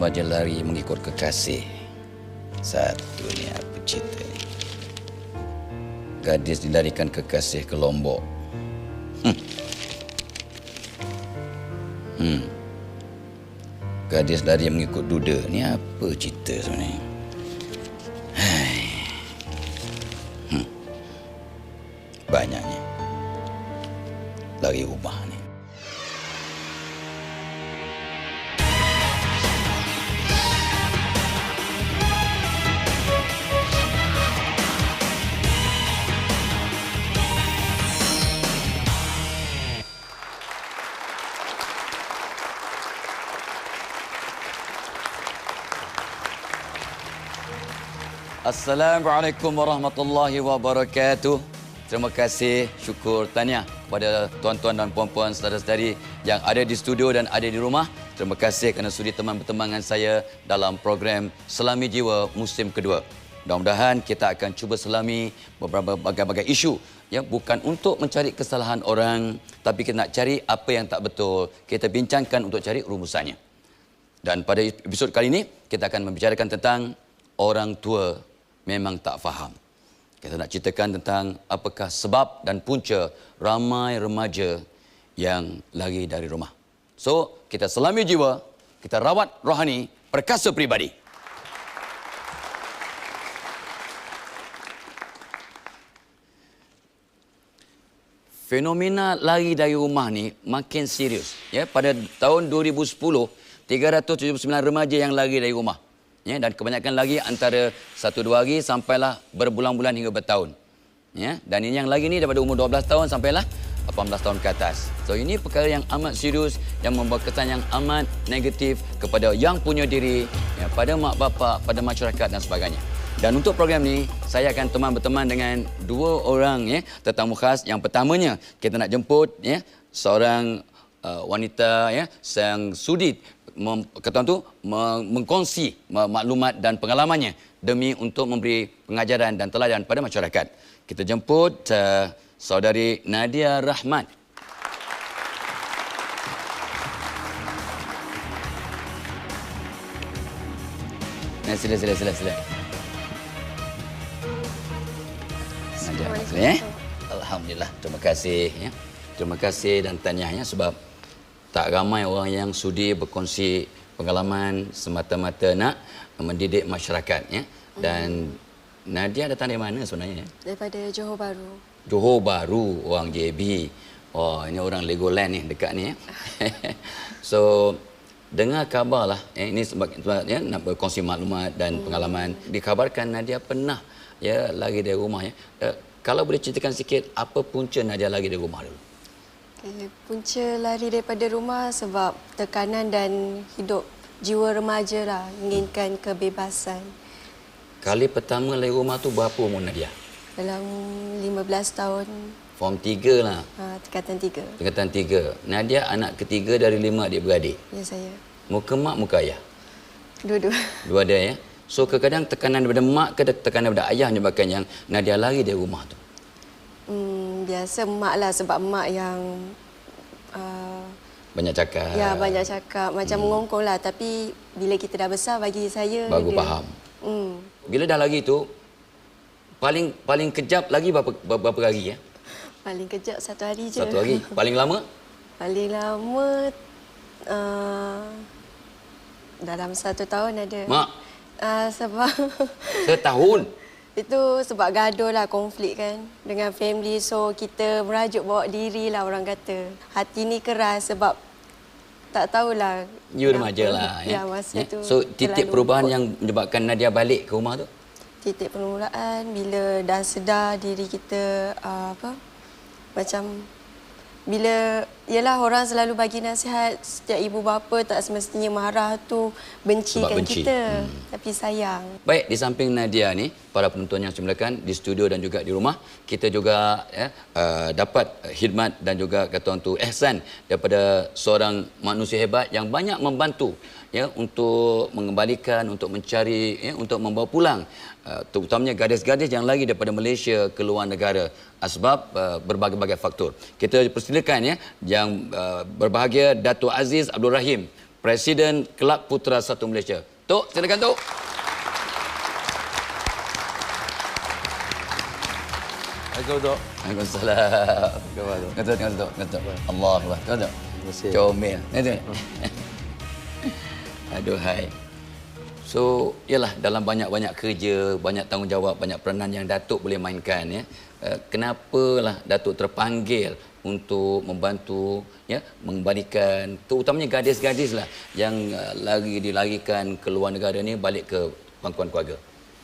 remaja lari mengikut kekasih. Satu ni apa cerita ni? Gadis dilarikan kekasih ke Lombok. Gadis lari mengikut duda. Ni apa cerita sebenarnya? Banyaknya lari rumah ni. Assalamualaikum warahmatullahi wabarakatuh. Terima kasih, syukur, tahniah kepada tuan-tuan dan puan-puan saudara-saudari yang ada di studio dan ada di rumah. Terima kasih kerana sudi teman-teman dengan saya dalam program Selami Jiwa musim kedua. Mudah-mudahan kita akan cuba selami berbagai isu, ya, bukan untuk mencari kesalahan orang, tapi kita nak cari apa yang tak betul. Kita bincangkan untuk cari rumusannya. Dan pada episod kali ini kita akan membicarakan tentang orang tua memang tak faham. Kita nak ceritakan tentang apakah sebab dan punca ramai remaja yang lari dari rumah. So, kita selami jiwa, kita rawat rohani, perkasa peribadi. Fenomena lari dari rumah ni makin serius. Ya, pada tahun 2010, 379 remaja yang lari dari rumah. Ya, dan kebanyakan lagi antara 1-2 hari sampailah berbulan-bulan hingga bertahun. Ya, dan ini yang lagi ni daripada umur 12 tahun sampailah 18 tahun ke atas. So ini perkara yang amat serius yang membawa kesan yang amat negatif kepada yang punya diri, ya, pada mak bapak, pada masyarakat dan sebagainya. Dan untuk program ni saya akan berteman dengan dua orang, ya, tetamu khas. Yang pertamanya kita nak jemput, ya, seorang wanita, ya, yang sudi mengkongsi maklumat dan pengalamannya demi untuk memberi pengajaran dan teladan pada masyarakat. Kita jemput saudari Nadia Rahmat. Sila. Nadia, alhamdulillah, terima kasih, ya. Terima kasih dan tahniahnya sebab tak ramai orang yang sudi berkongsi pengalaman semata-mata nak mendidik masyarakat, ya. Dan Nadia datang dari mana sebenarnya? Daripada Johor Bahru. Johor Bahru, orang JB. Oh, ini orang Legoland ni dekat ni, ya. So, dengar kabar lah, ini sebab, ya, nak berkongsi maklumat dan pengalaman. Dikabarkan Nadia pernah, ya, lari dari rumah, ya. Kalau boleh ceritakan sikit apa punca Nadia lari dari rumah dulu? Punca lari daripada rumah sebab tekanan dan hidup jiwa remaja lah, inginkan kebebasan. Kali pertama lari rumah tu berapa umur Nadia? Dalam 15 tahun. Form 3 lah. Tingkatan 3. Tingkatan 3. Nadia anak ketiga dari 5 adik-beradik. Ya, saya. Muka mak, muka ayah? Dua-dua. Dua dia, ya. So kadang-kadang tekanan daripada mak ke tekanan daripada ayah menyebabkan yang Nadia lari dari rumah tu? Biasa mak lah sebab mak yang banyak cakap. Ya, banyak cakap. Macam mengongkong lah. Tapi bila kita dah besar, bagi saya baru faham. Bila dah lagi tu, paling kejap lagi berapa hari, ya? Paling kejap 1 hari je. 1 hari. Paling lama? Paling lama dalam 1 tahun ada. Mak? Sebab setahun? Itu sebab gaduh lah, konflik kan dengan family. So kita merajuk bawa diri lah, orang kata. Hati ni keras sebab tak tahulah. You remaja lah, ya. Ya, masa tu. So titik perubahan yang menyebabkan Nadia balik ke rumah tu? Titik permulaan bila dah sedar diri kita macam bila yalah orang selalu bagi nasihat, setiap ibu bapa tak semestinya marah tu bencikan kita, tapi sayang. Baik, di samping Nadia ni, para penonton yang saya muliakan di studio dan juga di rumah, kita juga, ya, dapat khidmat dan juga kata orang tu ihsan daripada seorang manusia hebat yang banyak membantu, ya, untuk mengembalikan, untuk mencari, ya, untuk membawa pulang terutamanya gadis-gadis yang lagi daripada Malaysia ke luar negara sebab berbagai-bagai faktor. Kita persilakan, ya, yang berbahagia Datuk Aziz Abdul Rahim, Presiden Kelab Putera 1 Malaysia. Tok, silakan Tok. Assalamualaikum, Tok. Waalaikumsalam. Ngetuk. Allah Akbar. Tok. Comel. Ngetuk. Aduhai. So, ialah dalam banyak-banyak kerja, banyak tanggungjawab, banyak peranan yang Datuk boleh mainkan ya. Kenapalah Datuk terpanggil untuk membantu ya mengembalikan terutamanya gadis-gadis lah yang dilarikan ke luar negara ni balik ke pangkuan keluarga.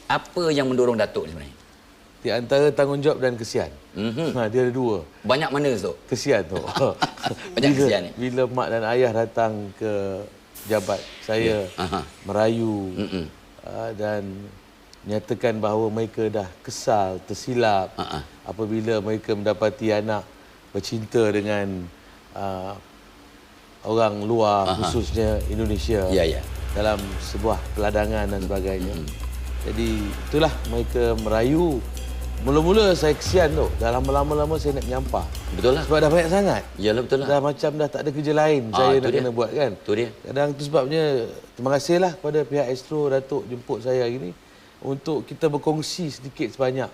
Apa yang mendorong Datuk sebenarnya? Di antara tanggungjawab dan kesian. Dia ada dua. Banyak mana tu? Kesian tu. Banyak kesian ni. Bila mak dan ayah datang ke jabat saya merayu dan nyatakan bahawa mereka dah kesal, tersilap apabila mereka mendapati anak bercinta dengan orang luar, khususnya Indonesia, dalam sebuah peladangan dan sebagainya. Jadi itulah mereka merayu. Mula-mula saya kesian tu. Dah lama-lama saya nak menyampah. Betul lah. Sebab dah banyak sangat. Yalah betul lah. Dah macam dah tak ada kerja lain saya nak kena buat kan. Itu dia. Kadang tu sebabnya terima kasihlah kepada pihak Astro Datuk jemput saya hari ni untuk kita berkongsi sedikit sebanyak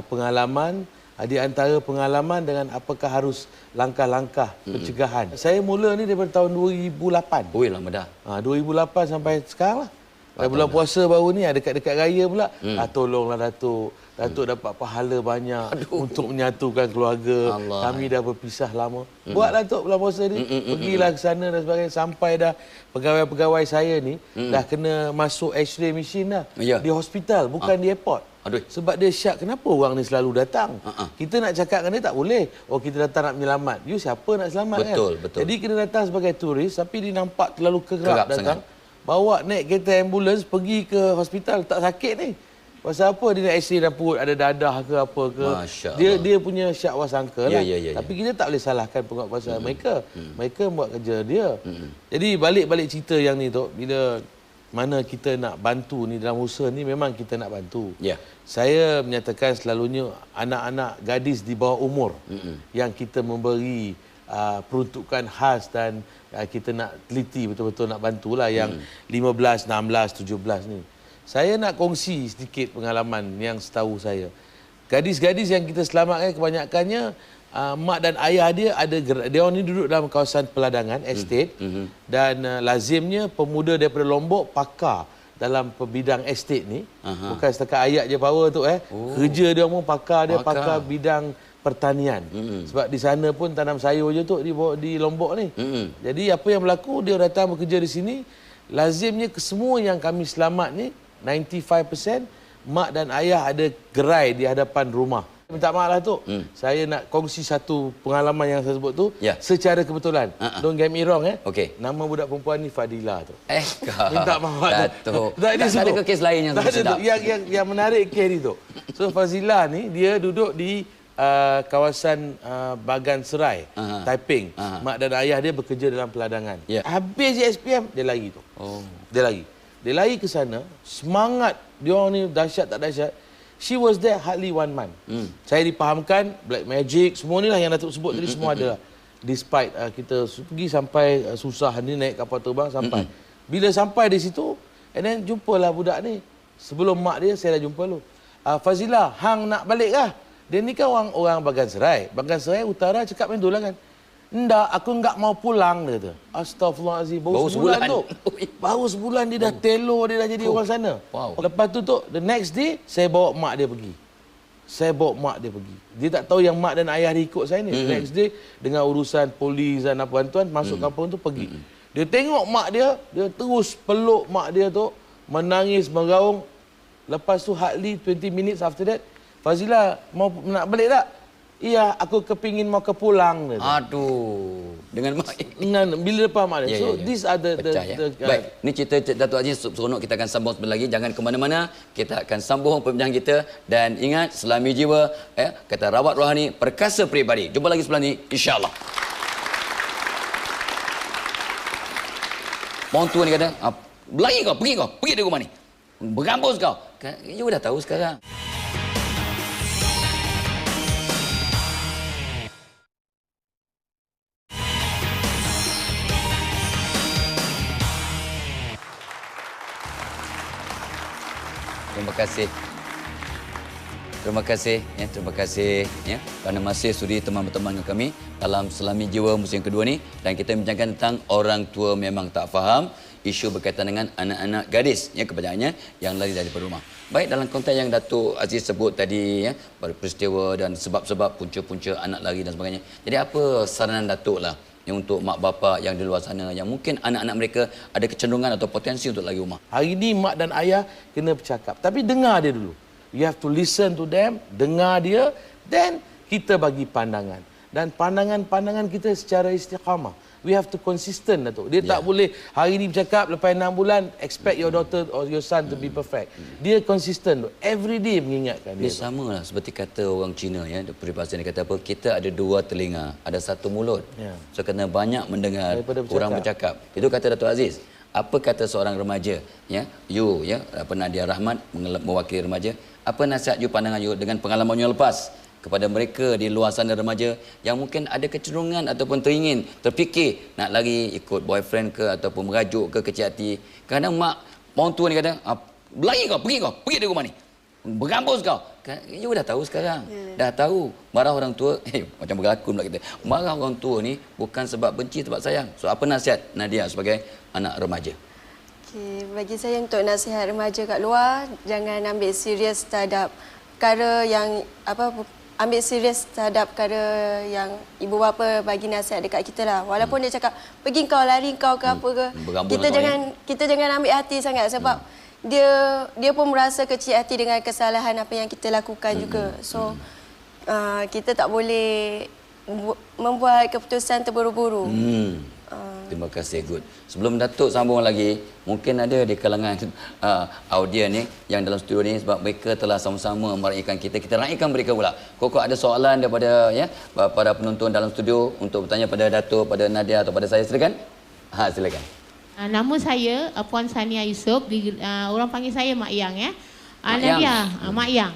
pengalaman, di antara pengalaman dengan apakah harus langkah-langkah pencegahan. Saya mula ni daripada tahun 2008. Oi lama dah. 2008 sampai sekarang lah. Bulan puasa baru ni, dekat-dekat raya pula. Tolonglah Datuk. Datuk dapat pahala banyak untuk menyatukan keluarga. Allah. Kami dah berpisah lama. Buatlah Datuk bulan puasa ni. Pergilah ke sana dan sebagainya. Sampai dah pegawai-pegawai saya ni dah kena masuk X-ray machine dah. Di hospital, bukan di airport. Aduh. Sebab dia syak, kenapa orang ni selalu datang? Kita nak cakap dengan dia tak boleh. Oh, kita datang nak menyelamat. You siapa nak selamat kan? Betul. Jadi kita datang sebagai turis tapi dia nampak terlalu kerap datang. Sangat. Bawa naik kereta ambulans pergi ke hospital, tak sakit ni. Pasal apa dia nak X-ray dan perut, ada dadah ke apa ke. Dia punya syak wasangka lah. Tapi kita tak boleh salahkan penguatkuasa mereka. Mereka buat kerja dia. Jadi balik cerita yang ni tu, bila mana kita nak bantu ni dalam usaha ni, memang kita nak bantu. Saya menyatakan selalunya anak-anak gadis di bawah umur yang kita memberi peruntukan khas dan kita nak teliti betul-betul nak bantulah yang 15, 16, 17 ni. Saya nak kongsi sedikit pengalaman yang setahu saya. Gadis-gadis yang kita selamatkan kebanyakannya mak dan ayah dia dia orang ni duduk dalam kawasan peladangan, estate dan lazimnya pemuda daripada Lombok pakar dalam bidang estate ni. Bukan setakat ayat je power tu kerja dia pun pakar, dia pakar bidang pertanian. Sebab di sana pun tanam sayur je tu di Lombok ni. Jadi apa yang berlaku, dia datang bekerja di sini, lazimnya semua yang kami selamat ni 95% mak dan ayah ada gerai di hadapan rumah. Minta maaf lah tu. Saya nak kongsi satu pengalaman yang saya sebut tu secara kebetulan. Don't get me wrong Nama budak perempuan ni Fadila tu. Minta maaf Datuk. Tak ada ke kes lain yang sedap. Yang menarik kes ni tu. So Fazila ni dia duduk di kawasan Bagan Serai, Taiping. Mak dan ayah dia bekerja dalam peladangan. Habis SPM dia lari tu. Dia lari ke sana, semangat dia orang ni dahsyat tak dahsyat. She was there hardly 1 month. Saya dipahamkan black magic semua ni lah yang Datuk sebut tadi semua ada. Despite kita pergi sampai susah ni naik kapal terbang sampai. Bila sampai di situ, and then jumpalah budak ni. Sebelum mak dia saya dah jumpa lu. Fazila, hang nak balik kah? Dia ni kan orang Bagan Serai. Bagan Serai Utara cakap macam tu lah kan. Ndak, aku enggak mau pulang, dia kata. Astagfirullahalazim. Baru sebulan tu. Baru sebulan dia dah telur, dia dah jadi orang sana. Lepas tu the next day saya bawa mak dia pergi. Dia tak tahu yang mak dan ayah dia ikut saya ni. Next day dengan urusan polis dan bantuan masuk kampung tu pergi. Dia tengok mak dia terus peluk mak dia tu, menangis, meraung. Lepas tu hardly 20 minutes after that, Fazila mau nak balik tak? Iya, aku kepingin mau ke pulang. Aduh, dengan mak. Bila depan mak dia. So these are the baik, ni cerita Datuk Aziz seronok, kita akan sambung sebentar lagi. Jangan ke mana-mana, kita akan sambung perbincangan kita. Dan ingat, selami jiwa, kata rawat rohani, perkasa peribadi. Jumpa lagi sebelah ni, insya-Allah. Orang tua ni kata, berlari kau, pergi dari rumah ni. Bergambus kau. You dah tahu sekarang. Terima kasih. Terima kasih ya kerana masih sudi teman-teman dengan kami dalam Selami Jiwa musim kedua ni, dan kita bincangkan tentang orang tua memang tak faham isu berkaitan dengan anak-anak gadis ya kebanyakannya yang lari daripada rumah. Baik, dalam konteks yang Datuk Aziz sebut tadi ya, peristiwa dan sebab-sebab punca-punca anak lari dan sebagainya. Jadi apa saranan Datuk lah yang untuk mak bapak yang di luar sana yang mungkin anak-anak mereka ada kecenderungan atau potensi untuk lari rumah? Hari ini mak dan ayah kena bercakap, tapi dengar dia dulu. You have to listen to them, dengar dia, then kita bagi pandangan. Dan pandangan-pandangan kita secara istiqamah. We have to consistent, Datuk. Dia tak boleh hari ini bercakap, lepas 6 bulan, expect your daughter or your son to be perfect. Dia consistent, every day mengingatkan dia. Dia sama lah seperti kata orang Cina ya, peribahasa ni kata apa, kita ada 2 telinga, ada 1 mulut. So kena banyak mendengar orang bercakap. Itu kata Datuk Aziz. Apa kata seorang remaja ya, you ya, Nadia Rahmat mewakili remaja, apa nasihat you, pandangan you dengan pengalaman you lepas kepada mereka di luar sana remaja yang mungkin ada kecenderungan ataupun teringin, terfikir nak lari ikut boyfriend ke ataupun merajuk ke kecil hati. Kadang mak orang tua ni kata, berlari kau, pergi dari rumah ni. Berambus kau. You dah tahu sekarang. Dah tahu. Marah orang tua, macam berlakon pula kita. Marah orang tua ni bukan sebab benci, sebab sayang. So apa nasihat Nadia sebagai anak remaja? Bagi saya untuk nasihat remaja kat luar, jangan ambil serius terhadap perkara yang ambil serius terhadap perkara yang ibu bapa bagi nasihat dekat kita lah. Walaupun dia cakap pergi kau, lari kau ke apa ke, kita jangan ambil hati sangat sebab dia pun merasa kecil hati dengan kesalahan apa yang kita lakukan juga. So kita tak boleh membuat keputusan terburu-buru. Terima kasih, good. Sebelum Datuk sambung lagi, mungkin ada di kalangan audien ni yang dalam studio ni sebab mereka telah sama-sama meraihkan kita raihkan mereka pula. Kok ada soalan daripada ya para penonton dalam studio untuk bertanya pada Datuk, pada Nadia atau pada saya, silakan. Silakan. Nama saya Puan Sania Yusof, orang panggil saya Mak Yang ya. Nadia, Mak Yang.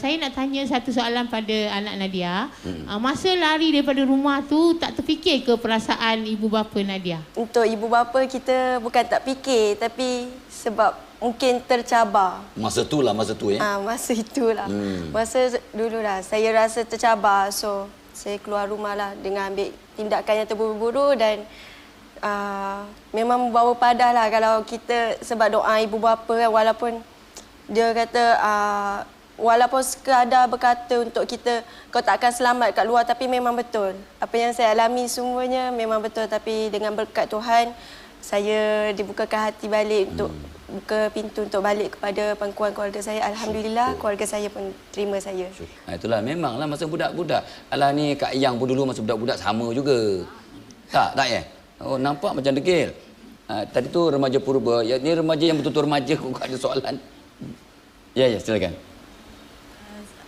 Saya nak tanya satu soalan pada anak Nadia. Masa lari daripada rumah tu tak terfikir ke perasaan ibu bapa Nadia? Untuk ibu bapa kita bukan tak fikir, tapi sebab mungkin tercabar. Masa tu ya. Masa itulah. Masa dululah saya rasa tercabar, so saya keluar rumah lah dengan ambil tindakan yang terburu-buru dan memang membawa padah lah kalau kita sebab doa ibu bapa kan, walaupun dia kata walaupun sekadar berkata untuk kita kau tak akan selamat kat luar, tapi memang betul. Apa yang saya alami semuanya memang betul, tapi dengan berkat Tuhan saya dibukakan hati balik untuk buka pintu untuk balik kepada pangkuan keluarga saya. Alhamdulillah keluarga saya pun terima saya. Itulah memanglah masa budak-budak. Alah ni Kak Yang pun dulu masa budak-budak sama juga. Tak ya? Oh, nampak macam degil. Tadi tu remaja purba. Ya, ni remaja yang betul-betul remaja kok ada soalan. Ya, silakan.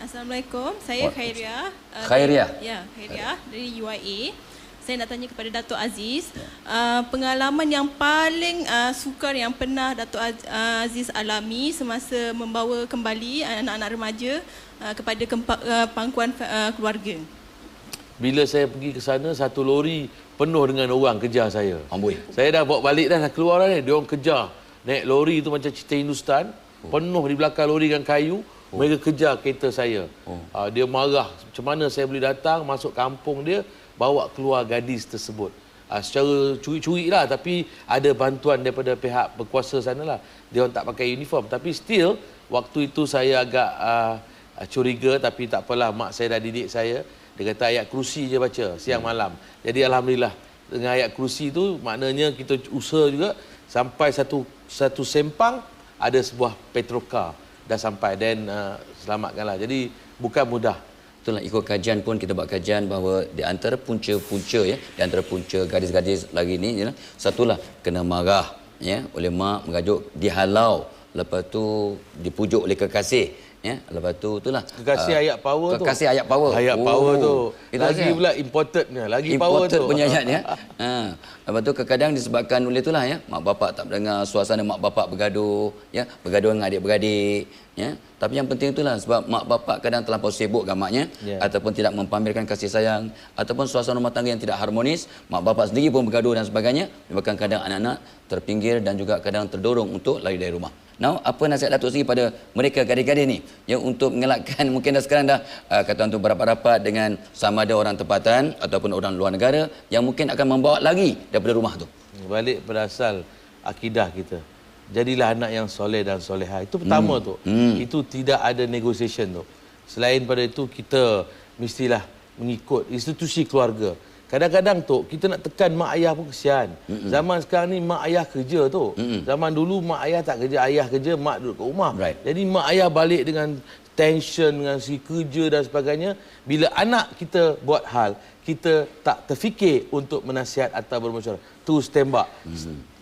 Assalamualaikum, saya Khairia. Khairia? Ya, Khairia dari UIA. Saya nak tanya kepada Datuk Aziz, pengalaman yang paling sukar yang pernah Datuk Aziz alami semasa membawa kembali anak-anak remaja kepada pangkuan keluarga. Bila saya pergi ke sana, satu lori penuh dengan orang kejar saya. Amboi. Saya dah bawa balik dah keluar dah ni, dia orang kejar. Naik lori tu macam cerita Hindustan. Penuh di belakang lori dengan kayu, mereka kejar kereta saya. Dia marah, macam mana saya boleh datang, masuk kampung dia, bawa keluar gadis tersebut. Secara curi-curi lah, tapi ada bantuan daripada pihak berkuasa sana lah. Dia orang tak pakai uniform, tapi still, waktu itu saya agak curiga, tapi tak apalah, mak saya dah didik saya. Dia kata ayat kursi je baca, siang malam. Jadi Alhamdulillah, dengan ayat kursi tu, maknanya kita usaha juga, sampai satu sempang, ada sebuah petrokar dah sampai dan selamatkanlah. Jadi bukan mudah. Itulah ikut kajian pun kita buat kajian bahawa di antara punca-punca ya, di antara punca gadis-gadis lagi ni ya, satulah kena marah ya oleh mak, mengajuk, dihalau, lepas tu dipujuk oleh kekasih ya, lepas tu itulah kekasih ayat power tu. Kekasih ayat power. Ayat power tu. Lagi pula importednya, lagi power tu. Imported punya ayat ya. Lepas tu kadang disebabkan oleh itulah ya, mak bapak tak mendengar suasana mak bapak bergaduh ya, bergaduh dengan adik-beradik ya. Tapi yang penting itulah sebab mak bapak kadang terlampau sibuk gamaknya ataupun tidak mempamerkan kasih sayang ataupun suasana rumah tangga yang tidak harmonis, mak bapak sendiri pun bergaduh dan sebagainya, menyebabkan kadang anak-anak terpinggir dan juga kadang terdorong untuk lari dari rumah. Now, apa nasihat Datuk Seri pada mereka gadis-gadis ni yang untuk mengelakkan mungkin dah sekarang dah kata untuk berapat-rapat dengan sama ada orang tempatan ataupun orang luar negara yang mungkin akan membawa lagi daripada rumah tu. Balik pada asal akidah kita. Jadilah anak yang soleh dan soleha. Itu pertama tu. Itu tidak ada negotiation tu. Selain pada itu kita mestilah mengikut institusi keluarga. Kadang-kadang tu kita nak tekan mak ayah pun kesian. Zaman sekarang ni mak ayah kerja tu. Zaman dulu mak ayah tak kerja, ayah kerja, mak duduk kat rumah. Jadi mak ayah balik dengan tension, dengan segi kerja dan sebagainya. Bila anak kita buat hal, kita tak terfikir untuk menasihat atau bermusyawarah. Terus tembak.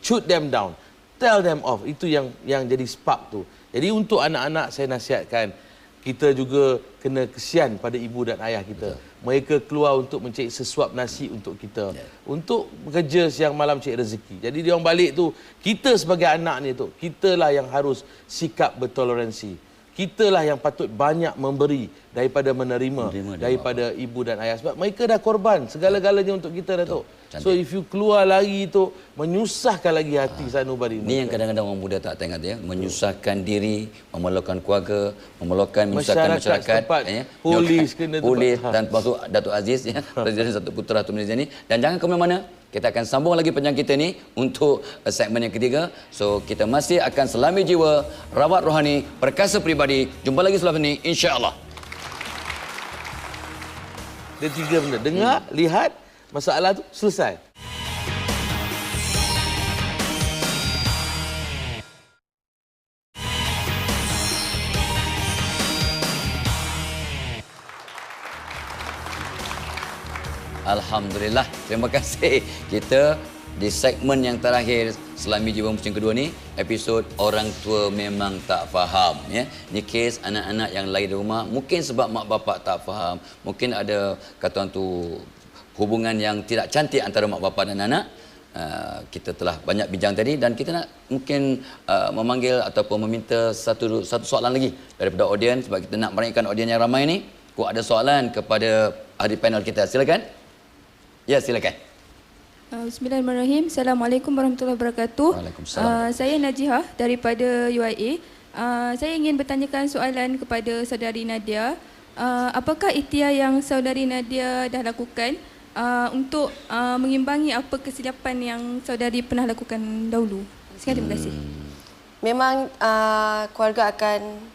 Shoot them down. Tell them off. Itu yang jadi spark tu. Jadi untuk anak-anak saya nasihatkan, kita juga kena kesian pada ibu dan ayah kita. Mereka keluar untuk mencari sesuap nasi untuk kita. Untuk bekerja siang malam cari rezeki. Jadi dia orang balik tu, kita sebagai anak ni tu, kitalah yang harus sikap bertoleransi. Kitalah yang patut banyak memberi daripada menerima daripada ibu dan ayah. Sebab mereka dah korban segala-galanya untuk kita, Datuk. So if you keluar lagi tu, menyusahkan lagi hati sanubari. Ini yang kadang-kadang orang muda tak ingat ya, menyusahkan diri, memerlukan keluarga, menyusahkan masyarakat, polis kena dan termasuk Datuk Aziz ya, Presiden Satu Putera Tun Malaysia ni. Dan jangan ke mana-mana. Kita akan sambung lagi perbincangan kita ni untuk segmen yang ketiga. So kita masih akan selami jiwa, rawat rohani, perkasa peribadi. Jumpa lagi selepas ini insya-Allah. Dia tiga benda. Dengar, lihat, masalah tu selesai. Alhamdulillah. Terima kasih. Kita di segmen yang terakhir Selami Jiwa musim kedua ni, episod orang tua memang tak faham ya. Ni kes anak-anak yang lahir di rumah mungkin sebab mak bapak tak faham. Mungkin ada kata orang tu hubungan yang tidak cantik antara mak bapak dan anak. Kita telah banyak bincang tadi dan kita nak mungkin memanggil ataupun meminta satu soalan lagi daripada audiens sebab kita nak meraihkan audiens yang ramai ni. Kau ada soalan kepada ahli panel kita. Silakan. Ya, silakan. Bismillahirrahmanirrahim. Assalamualaikum warahmatullahi wabarakatuh. Waalaikumsalam. Saya Najihah daripada UIA. Saya ingin bertanyakan soalan kepada saudari Nadia. Apakah ikhtiar yang saudari Nadia dah lakukan untuk mengimbangi apa kesilapan yang saudari pernah lakukan dahulu? Sekian, terima kasih. Memang keluarga akan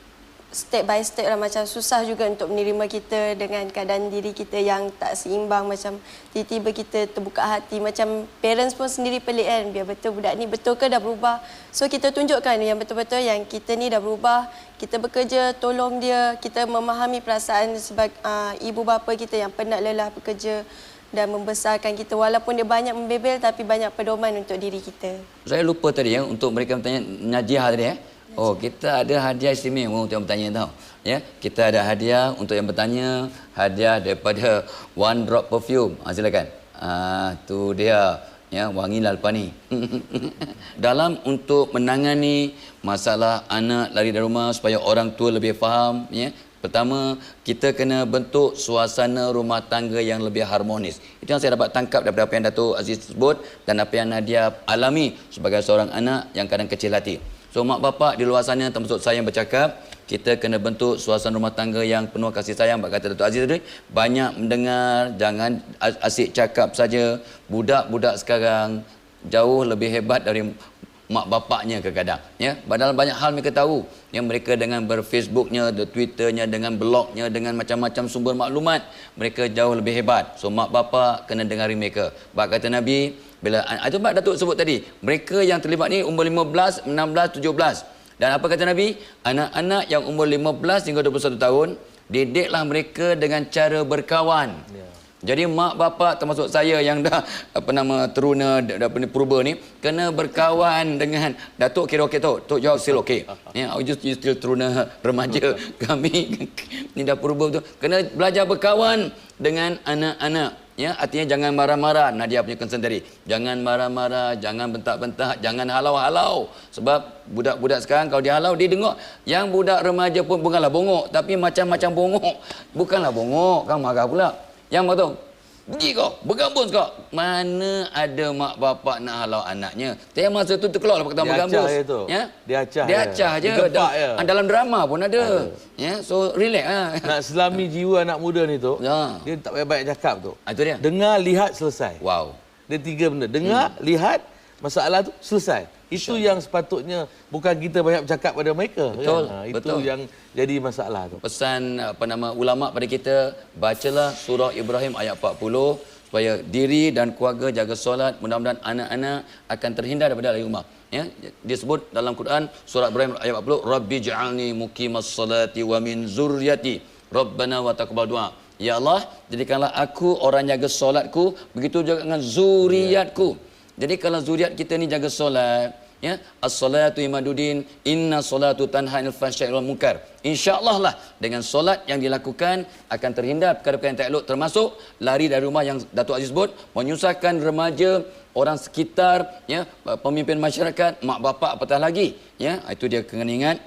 step by step lah, macam susah juga untuk menerima kita dengan keadaan diri kita yang tak seimbang. Macam tiba-tiba kita terbuka hati, macam parents pun sendiri pelik kan, biar betul budak ni betul ke dah berubah. So kita tunjukkan yang betul-betul yang kita ni dah berubah, kita bekerja tolong dia, kita memahami perasaan sebagai ibu bapa kita yang penat lelah bekerja dan membesarkan kita, walaupun dia banyak membebel tapi banyak pedoman untuk diri kita. Saya lupa tadi ya, untuk mereka bertanya Najihah tadi ya. Oh, kita ada hadiah istimewa untuk yang bertanya tahu. Ya, kita ada hadiah untuk yang bertanya, hadiah daripada One Drop Perfume. Silakan. Tu dia ya, wangi lepas ni. Dalam untuk menangani masalah anak lari dari rumah supaya orang tua lebih faham ya. Pertama, kita kena bentuk suasana rumah tangga yang lebih harmonis. Itu yang saya dapat tangkap daripada apa yang Datuk Aziz sebut dan apa yang Nadia alami sebagai seorang anak yang kadang kecil hati. So, mak bapak di luar sana termasuk saya yang bercakap, kita kena bentuk suasana rumah tangga yang penuh kasih sayang. Kata Datuk Aziz tadi, banyak mendengar, jangan asyik cakap saja. Budak-budak sekarang jauh lebih hebat dari mak bapaknya kadang-kadang. Ya? Padahal banyak hal mereka tahu. Yang mereka dengan berfacebooknya, Twitternya, dengan blognya, dengan macam-macam sumber maklumat, mereka jauh lebih hebat. So, mak bapak kena dengari mereka. Kata Nabi, bila itu Pak Datuk sebut tadi, mereka yang terlibat ni umur 15, 16, 17. Dan apa kata Nabi? Anak-anak yang umur 15 hingga 21 tahun, didiklah mereka dengan cara berkawan. Jadi mak bapak termasuk saya yang dah teruna purba ni kena berkawan dengan Datuk. Kira okey Tok jawab still okey. Ya, you still teruna remaja. Kami ni dah purba tu. Kena belajar berkawan dengan anak-anak. Ya, artinya jangan marah-marah. Nadia punya concern tadi. Jangan marah-marah, jangan bentak-bentak, jangan halau-halau. Sebab budak-budak sekarang kalau dia halau, dia dengar. Yang budak remaja pun bukanlah bongok, tapi macam-macam bongok. Bukanlah bongok, kan marah pula. Yang betul. Pergi kau, bergambus kau. Mana ada mak bapak nak halau anaknya. Tapi masa tu terkeluar lah perkataan bergambus. Ya? Dia acah. Dia acah je. Dalam drama pun ada. Ya, so relax lah. Nak selami jiwa anak muda ni tu, dia tak payah banyak cakap tu. Itu dia. Dengar, lihat, selesai. Wow. Dia 3 benda. Dengar, lihat, masalah tu selesai. Itu yang sepatutnya bukan kita banyak bercakap pada mereka. Betul. Kan? Itu betul. yang jadi masalah tu. Pesan ulama pada kita, bacalah surah Ibrahim ayat 40 supaya diri dan keluarga jaga solat, mudah-mudahan anak-anak akan terhindar daripada dari rumah. Ya, disebut dalam Quran surah Ibrahim ayat 40, Rabbi ja'alni muqimas salati wa min zurriyati Rabbana wa taqabbal du'a. Ya Allah, jadikanlah aku orang jaga solatku, begitu juga dengan zuriatku. Jadi kalau zuriat kita ni jaga solat, ya, as-salatu imaduddin, inna salatu tanha 'anil fahsya'i wal munkar. Insya-Allah lah dengan solat yang dilakukan akan terhindar perkara-perkara yang tak elok, termasuk lari dari rumah yang Datuk Aziz sebut, menyusahkan remaja, orang sekitar, ya, pemimpin masyarakat, mak bapak apatah lagi, ya. Itu dia kena ingat.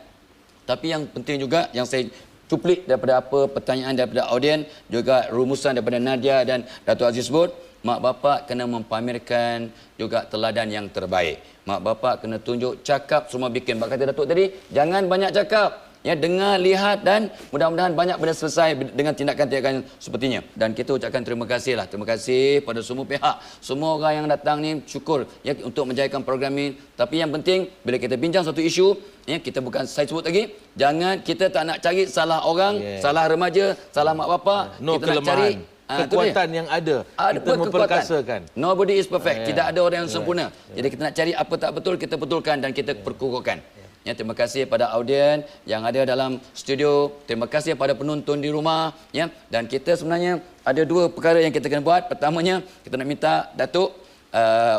Tapi yang penting juga yang saya cuplik daripada pertanyaan daripada audien, juga rumusan daripada Nadia dan Datuk Aziz sebut, mak bapak kena mempamerkan juga teladan yang terbaik. Mak bapak kena tunjuk, cakap semua bikin. Bak kata Datuk tadi, jangan banyak cakap. Ya, dengar, lihat dan mudah-mudahan banyak benda selesai dengan tindakan-tindakan sepertinya. Dan kita ucapkan terima kasih lah. Terima kasih pada semua pihak. Semua orang yang datang ni syukur ya untuk menjayakan program ini. Tapi yang penting bila kita bincang satu isu, ya, kita bukan saya sebut lagi, jangan kita tak nak cari salah orang, salah remaja, salah mak bapak. No kita kelemahan. nak cari kekuatan yang ada, kita memperkasakan. Nobody is perfect. Tidak ada orang yang sempurna. Jadi kita nak cari apa tak betul, kita betulkan dan kita perkukuhkan. Ya, terima kasih pada audien yang ada dalam studio. Terima kasih pada penonton di rumah. Ya, dan kita sebenarnya ada 2 perkara yang kita kena buat. Pertamanya, kita nak minta Datuk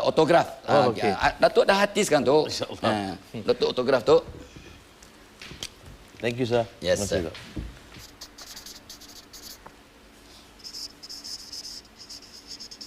autograf. Okay. Datuk dah hati sekarang tu. Datuk autograf tu. Thank you, sir. Yes, sir.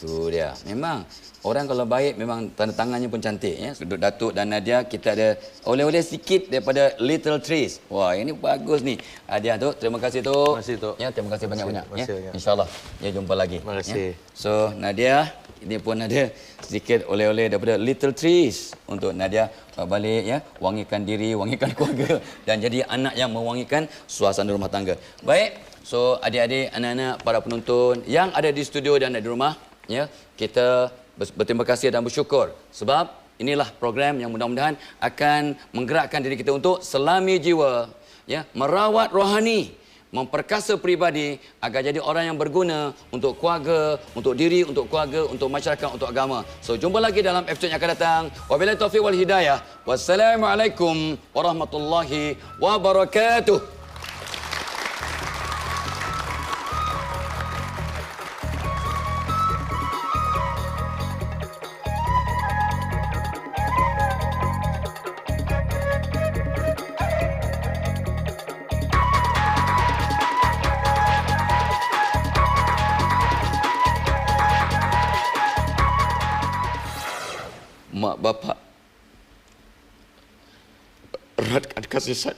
Tu dia. Memang orang kalau baik memang tanda tangannya pun cantik ya. Sudut Datuk dan Nadia, kita ada oleh-oleh sikit daripada Little Trees. Wah, ini bagus ni. Hadiah tu. Terima kasih tu. Terima kasih tu. Ya, terima kasih banyak-banyak ya. Ya. Insya-Allah. Ya, jumpa lagi. Terima kasih. Ya. So, Nadia, ini pun ada sedikit oleh-oleh daripada Little Trees untuk Nadia balik ya, wangikan diri, wangikan keluarga dan jadi anak yang mewangikan suasana rumah tangga. Baik. So, adik-adik, anak-anak, para penonton yang ada di studio dan di rumah, ya, kita berterima kasih dan bersyukur sebab inilah program yang mudah-mudahan akan menggerakkan diri kita untuk selami jiwa, ya, merawat rohani, memperkasa peribadi agar jadi orang yang berguna untuk keluarga, untuk diri, untuk keluarga, untuk masyarakat, untuk agama. So jumpa lagi dalam episod yang akan datang. Wabillahi taufiq wal hidayah. Wassalamualaikum warahmatullahi wabarakatuh. Mak bapak eratkan kasih sayang